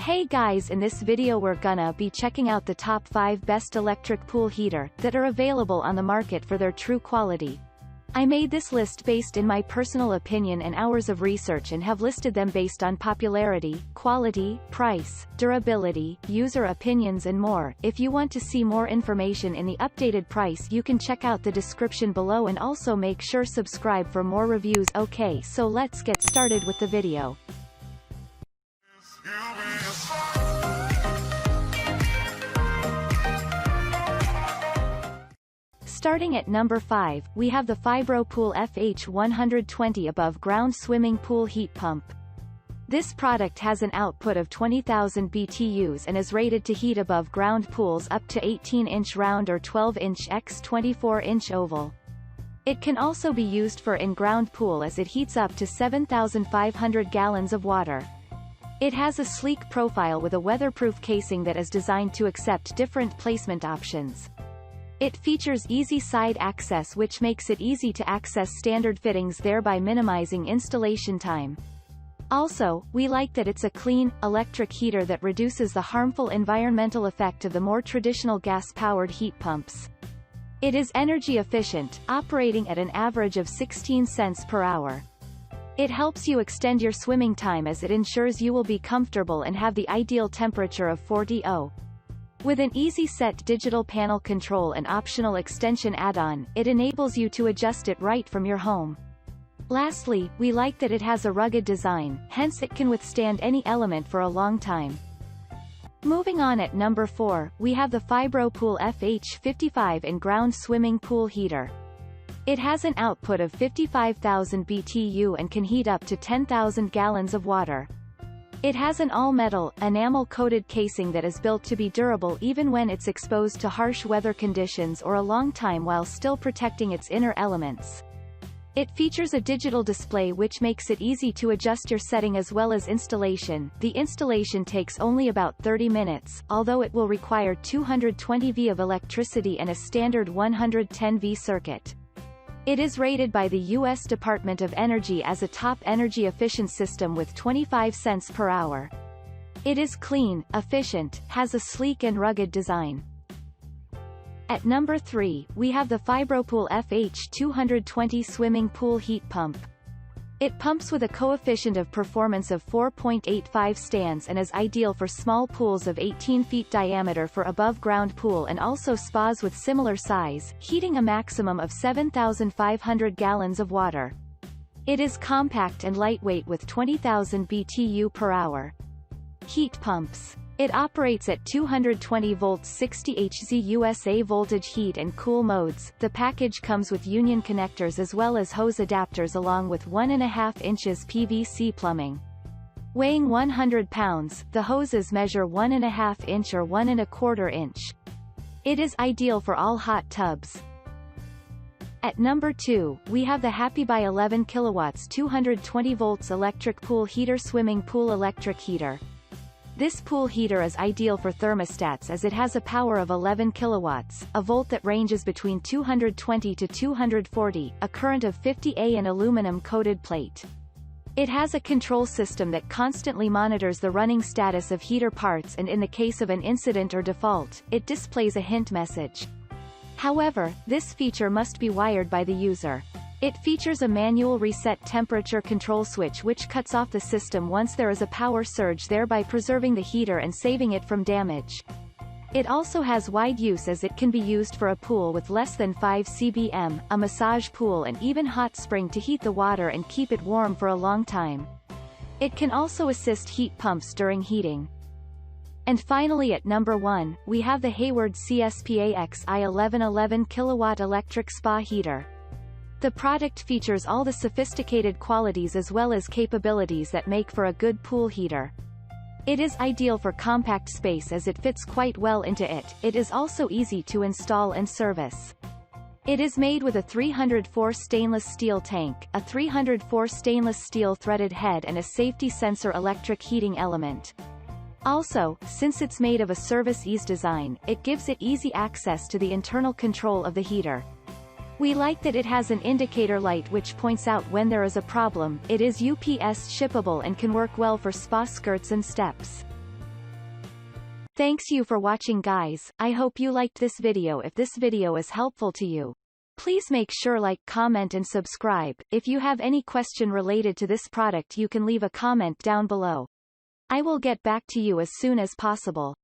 Hey guys, in this video we're gonna be checking out the top 5 best electric pool heater that are available on the market for their true quality. I made this list based in my personal opinion and hours of research and have listed them based on popularity, quality, price, durability, user opinions and more. If you want to see more information in the updated price you can check out the description below and also make sure subscribe for more reviews. Okay, so let's get started with the video. Starting at number 5, we have the FibroPool FH120 above ground swimming pool heat pump. This product has an output of 20,000 BTUs and is rated to heat above ground pools up to 18-inch round or 12-inch x 24-inch oval. It can also be used for in-ground pool as it heats up to 7,500 gallons of water. It has a sleek profile with a weatherproof casing that is designed to accept different placement options. It features easy side access which makes it easy to access standard fittings, thereby minimizing installation time. Also, we like that it's a clean, electric heater that reduces the harmful environmental effect of the more traditional gas-powered heat pumps. It is energy efficient, operating at an average of 16 cents per hour. It helps you extend your swimming time as it ensures you will be comfortable and have the ideal temperature of 40 O. With an easy-set digital panel control and optional extension add-on, it enables you to adjust it right from your home. Lastly, we like that it has a rugged design, hence it can withstand any element for a long time. Moving on at number 4, we have the FibroPool FH55 in-ground swimming pool heater. It has an output of 55,000 BTU and can heat up to 10,000 gallons of water. It has an all-metal, enamel-coated casing that is built to be durable even when it's exposed to harsh weather conditions or a long time while still protecting its inner elements. It features a digital display which makes it easy to adjust your setting as well as installation. The installation takes only about 30 minutes, although it will require 220 V of electricity and a standard 110 V circuit. It is rated by the U.S. Department of Energy as a top energy efficient system with 25 cents per hour. It is clean, efficient, has a sleek and rugged design. At number 3, we have the FibroPool FH220 swimming pool heat pump. It pumps with a coefficient of performance of 4.85 stands and is ideal for small pools of 18 feet diameter for above-ground pool and also spas with similar size, heating a maximum of 7,500 gallons of water. It is compact and lightweight with 20,000 BTU per hour. Heat pumps. It operates at 220 volts 60 Hz USA voltage heat and cool modes. The package comes with union connectors as well as hose adapters along with 1.5 inches PVC plumbing. Weighing 100 pounds, the hoses measure 1.5 inch or 1.25 inch. It is ideal for all hot tubs. At number 2, we have the HappyBuy 11 kilowatts 220 volts electric pool heater swimming pool electric heater. This pool heater is ideal for thermostats as it has a power of 11 kilowatts, a volt that ranges between 220 to 240, a current of 50 A and aluminum-coated plate. It has a control system that constantly monitors the running status of heater parts and in the case of an incident or default, it displays a hint message. However, this feature must be wired by the user. It features a manual reset temperature control switch which cuts off the system once there is a power surge, thereby preserving the heater and saving it from damage. It also has wide use as it can be used for a pool with less than 5 cbm, a massage pool and even hot spring to heat the water and keep it warm for a long time. It can also assist heat pumps during heating. And finally at number 1, we have the Hayward SPA XI 1111 kilowatt electric spa heater. The product features all the sophisticated qualities as well as capabilities that make for a good pool heater. It is ideal for compact space as it fits quite well into it. It is also easy to install and service. It is made with a 304 stainless steel tank, a 304 stainless steel threaded head and a safety sensor electric heating element. Also, since it's made of a service ease design, it gives it easy access to the internal control of the heater. We like that it has an indicator light which points out when there is a problem. It is UPS shippable and can work well for spa skirts and steps. Thanks you for watching guys. I hope you liked this video. If this video is helpful to you, please make sure like, comment and subscribe. If you have any question related to this product you can leave a comment down below. I will get back to you as soon as possible.